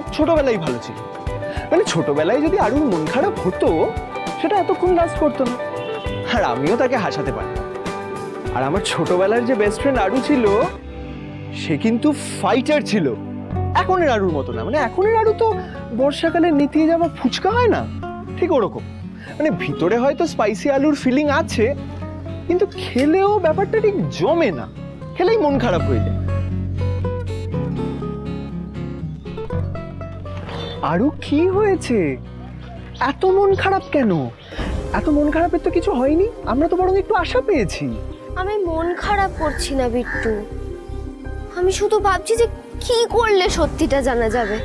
খারাপ ছোটবেলায় ভালো ছিল। মানে ছোটবেলায় যদি আরুর মন খারাপ হতো সেটা এতক্ষণ লাস্ট করতো না, আর আমিও তাকে হাসাতে পারি। আর আমার ছোটবেলার যে বেস্ট ফ্রেন্ড আরু ছিল সে কিন্তু ফাইটার ছিল, এখনের আরুর মতো না। মানে এখনের আরু তো বর্ষাকালে নেতিয়ে যাওয়া ফুচকা হয় না, ঠিক ওরকম। মানে ভিতরে হয়তো স্পাইসি আলুর ফিলিং আছে, কিন্তু খেলেও ব্যাপারটা ঠিক জমে না, খেলেই মন খারাপ হয়ে যায়। আরু কি হয়েছে? এত মন খারাপ কেন? এত মন খারাপের তো কিছু হয়নি, আমরা তো বরং একটু আশা পেয়েছি। আমি মন খারাপ করছি না বিট্টু, আমি শুধু ভাবছি যে কি করলে সত্যিটা জানা যাবে।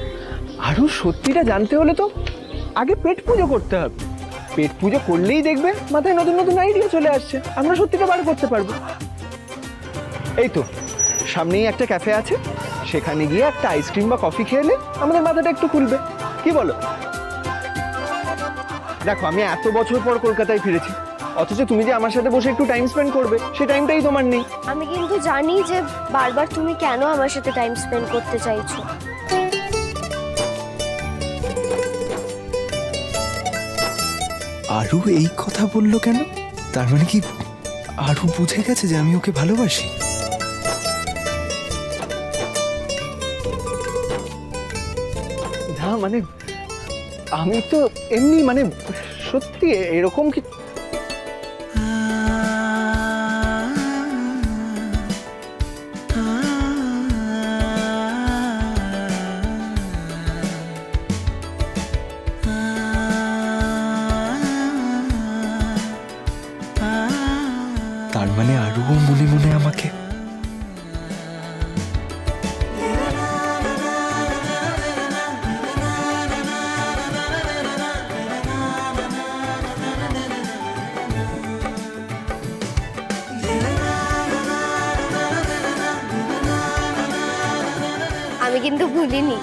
আরু সত্যিটা জানতে হলে তো আগে পেট পুজো করতে হবে। পেট পুজো করলেই দেখবে মাথায় নতুন নতুন আইডিয়া চলে আসছে, আমরা সত্যিটা বার করতে পারবো। এই তো সামনেই একটা ক্যাফে আছে, সেখানে গিয়ে একটা আইসক্রিম বা কফি খেলে আমাদের মাথাটা একটু খুলবে, কি বলো? দেখো আমি এত বছর পর কলকাতায় ফিরেছি, অথচ তুমি যে আমার সাথে বসে একটু টাইম স্পেন্ড করবে সেই টাইমটাই তোমার নেই। আমি কিন্তু জানি যে বারবার তুমি কেন আমার সাথে টাইম স্পেন্ড করতে চাইছো। আরু এই কথা বললো কেন? তার মানে কি আরু বুঝে গেছে যে আমি ওকে ভালোবাসি? না মানে আমি তো এমনি মানে সত্যি এরকম কি। তার মানে আরুও মনে মনে আমাকে। আমি কিন্তু ভুলিনি,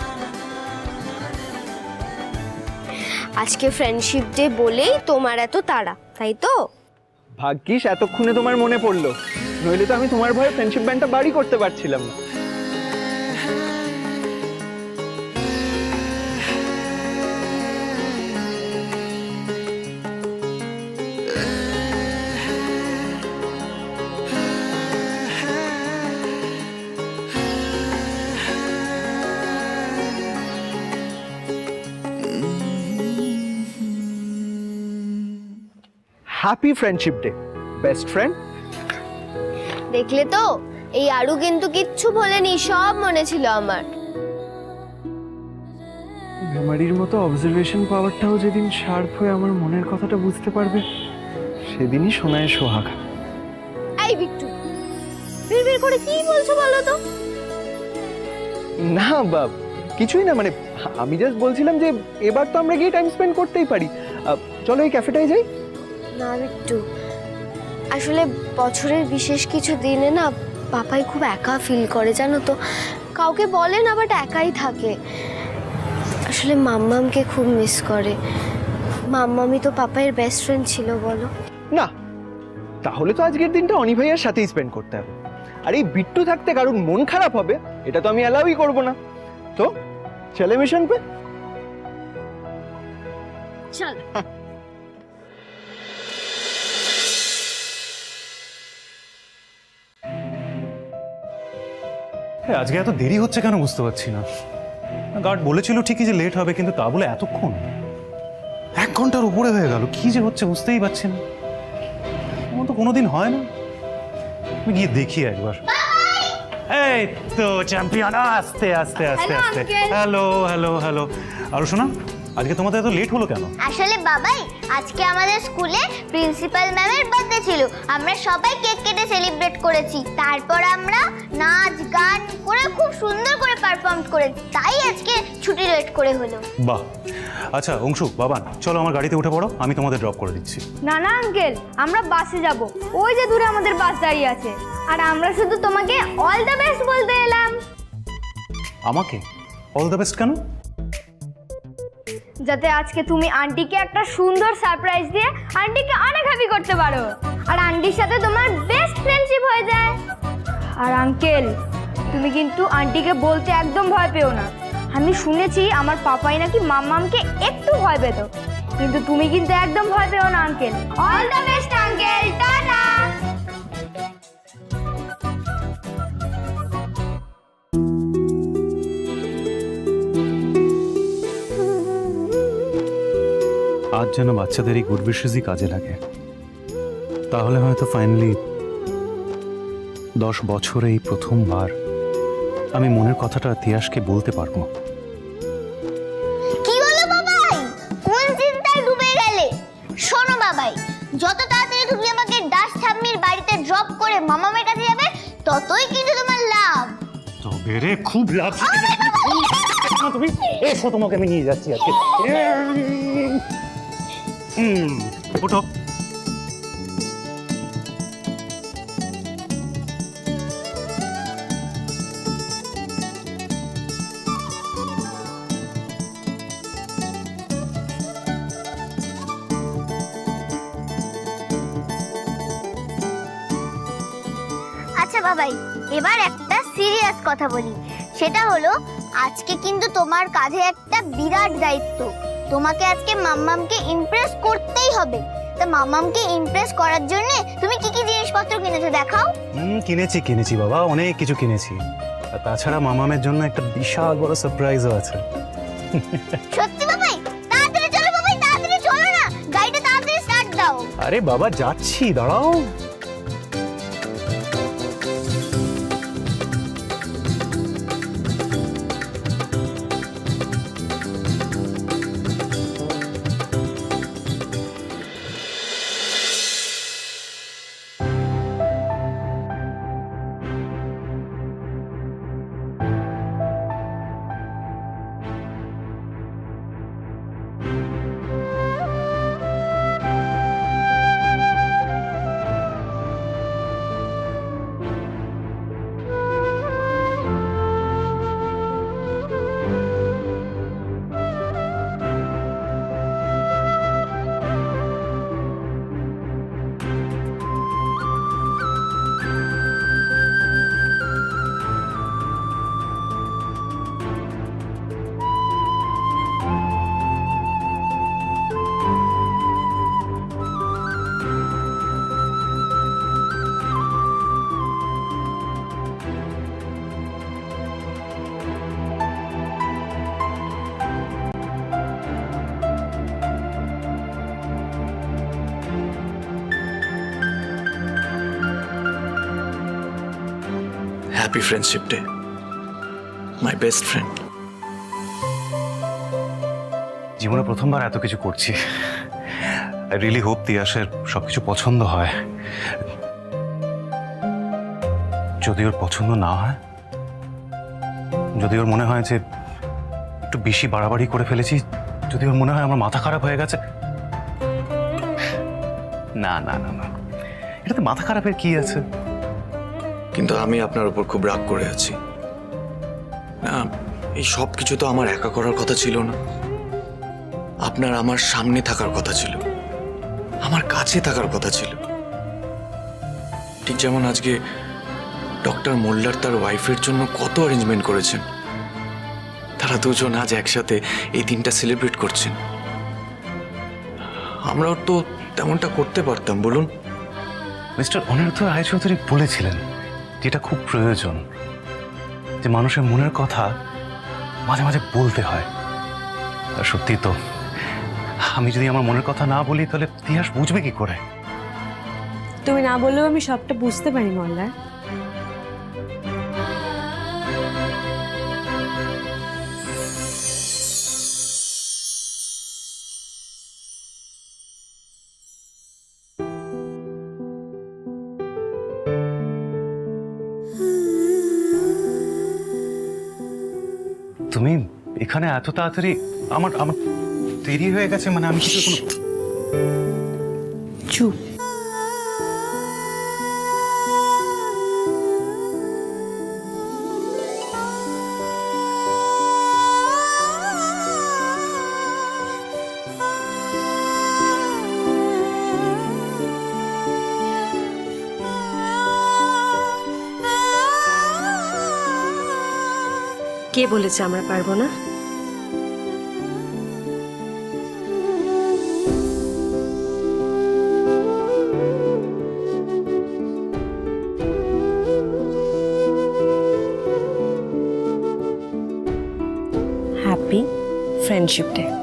আজকে ফ্রেন্ডশিপ ডে বলেই তোমার এত তাড়া, তাই তো? ভাগ্যিস এতক্ষণে তোমার মনে পড়লো, নইলে তো আমি তোমার ভয়ে ফ্রেন্ডশিপ ব্যান্ডটা বাড়ি করতে পারছিলাম না। Happy friendship day best friend. দেখলে তো, এই আরু কিন্তু কিচ্ছু বলেনি, সব মনে ছিল আমার। মেমারির মতো অবজারভেশন পাওয়ারটাও যেদিন শার্প হয়ে আমার মনের কথাটা বুঝতে পারবে সেদিনই সোনায় সোহাগা। এই বিট্টু, বিড়বিড় করে কি বলছো বলো তো? না বাব, কিছুই না, মানে আমি জাস্ট বলছিলাম যে এবার তো আমরা গিয়ে টাইম স্পেন্ড করতেই পারি। চলো এই ক্যাফেটায় যাই। না বিট্টু, আসলে বছরের বিশেষ কিছু দিনে না পাপাই খুব একা ফিল করে, জানো তো। কাউকে বলে না, বাট একাই থাকে। আসলে মাম্মামকে খুব মিস করে। মাম্মামি তো পাপাইয়ের বেস্ট ফ্রেন্ড ছিল, বলো। না, তাহলে তো আজকের দিনটা অনি ভাইয়ার সাথেই স্পেন্ড করতে হবে। আর এই বিট্টু থাকতে কারণ মন খারাপ হবে এটা তো আমি অ্যালাউই করবো না। তো চলে মিশন পে চল। আজকে এত দেরি হচ্ছে কেন বুঝতে পারছি না। গার্ড বলেছিল ঠিকই যে লেট হবে, কিন্তু তা বলে এতক্ষণ, 1 ঘন্টার উপরে হয়ে গেল। কি যে হচ্ছে বুঝতেই পারছি না, এমন তো কোনোদিন হয় না। আমি গিয়ে দেখি একবার। এই তো চ্যাম্পিয়ন, আস্তে আস্তে আস্তে আস্তে। Hello hello hello. আর শোনা, আজকে তোমাদের এত লেট হলো কেন? আসলে বাবাই, আজকে আমাদের স্কুলে প্রিন্সিপাল ম্যামের বার্থডে ছিল। আমরা সবাই কেক কেটে সেলিব্রেট করেছি, তারপর আমরা নাচ গান করে খুব সুন্দর করে পারফর্ম করেছি, তাই আজকে ছুটি লেট করে হলো। বাহ। আচ্ছা অংশু, বাবান, চলো আমার গাড়িতে উঠে পড়ো, আমি তোমাদের ড্রপ করে দিচ্ছি। না না আঙ্কেল, আমরা বাসে যাব, ওই যে দূরে আমাদের বাস দাঁড়িয়ে আছে। আর আমরা শুধু তোমাকে অল দ্য বেস্ট বলতে এলাম। আমাকে অল দ্য বেস্ট কেন? যাতে আজকে তুমি আন্টিকে একটা সুন্দর সারপ্রাইজ দিয়ে আন্টিকে অনেক হ্যাপি করতে পারো, আর আন্টির সাথে তোমার বেস্ট ফ্রেন্ডশিপ হয়ে যায়। আর আঙ্কেল, তুমি কিন্তু আন্টিকে বলতে একদম ভয় পেও না, আমি শুনেছি আমার পাপাই নাকি মাম্মামকে একটু ভয় পেত, কিন্তু তুমি কিন্তু একদম ভয় পেও না uncle. All the best uncle, tata. আজ যেন বাচ্চাদের এই গুড উইশেসই কাজে লাগে, তাহলে হয়তো ফাইনালি 10 বছরে এই প্রথমবার আমি মনের কথাটা তিয়াসকে বলতে পারবো। কি হলো বাবাই, কোন চিন্তায় ডুবে গেলে? শোনো বাবাই, যত তাড়াতাড়ি তুমি আমাকে দাস ঠাম্মির বাড়িতে ড্রপ করে মামামের কাছে যাবে, ততই কিন্তু তোমার লাভ। তবে রে, খুব লাভ। তুমি এসো, তোমাকে আমি নিয়ে যাচ্ছি আজকে। ওঠো। আচ্ছা বাবাই, এবার একটা সিরিয়াস কথা বলি। সেটা হলো, আজকে কিন্তু তোমার কাঁধে একটা বিরাট দায়িত্ব। তোমাকে আজকে মাম্মামকে ইমপ্রেস করতেই হবে। তা মাম্মামকে ইমপ্রেস করার জন্য তুমি কি কি জিনিসপত্র কিনেছো দেখাও। কিনেছি বাবা, অনেক কিছু কিনেছি। আর তাছাড়া মামামের জন্য একটা বিশাল বড় সারপ্রাইজও আছে। সত্যি বাবাই? তাড়াতাড়ি চলো বাবাই, তাড়াতাড়ি চলো না, গাড়িটা তাড়াতাড়ি স্টার্ট দাও। আরে বাবা, যাচ্ছি, দাঁড়াও। Happy Friendship Day. My best friend. জীবনে প্রথমবার এত কিছু করছি। আই রিয়েলি হোপ তিয়াসের সবকিছু পছন্দ হয়। যদি ওর পছন্দ না হয়, যদি ওর মনে হয় যে একটু বেশি বাড়াবাড়ি করে ফেলেছি, যদি ওর মনে হয় আমার মাথা খারাপ হয়ে গেছে, না না না না, এটাতে মাথা খারাপের কি আছে? কিন্তু আমি আপনার উপর খুব রাগ করে আছি। না, এই সব কিছু তো আমার একা করার কথা ছিল না। আপনার আমার সামনে থাকার কথা ছিল, আমার কাছে থাকার কথা ছিল। ঠিক যেমন আজকে ডক্টর মোল্লার তার ওয়াইফের জন্য কত অ্যারেঞ্জমেন্ট করেছেন। তারা দুজন আজ একসাথে এই দিনটা সেলিব্রেট করছেন। আমরাও তো তেমনটা করতে পারতাম, বলুন। মিস্টার অনিরুদ্ধ রায়চৌধুরী বলেছিলেন যেটা খুব প্রয়োজন, যে মানুষের মনের কথা মাঝে মাঝে বলতে হয়। আর সত্যি তো, আমি যদি আমার মনের কথা না বলি তাহলে তিয়াস বুঝবে কি করে? তুমি না বললেও আমি সবটা বুঝতে পারি মল্লার। তুমি এখানে এত তাড়াতাড়ি? আমার আমার দেরি হয়ে গেছে, মানে আমি কিছু কোনো... চুপ। কে বলেছে আমরা পারবো না? Happy friendship day.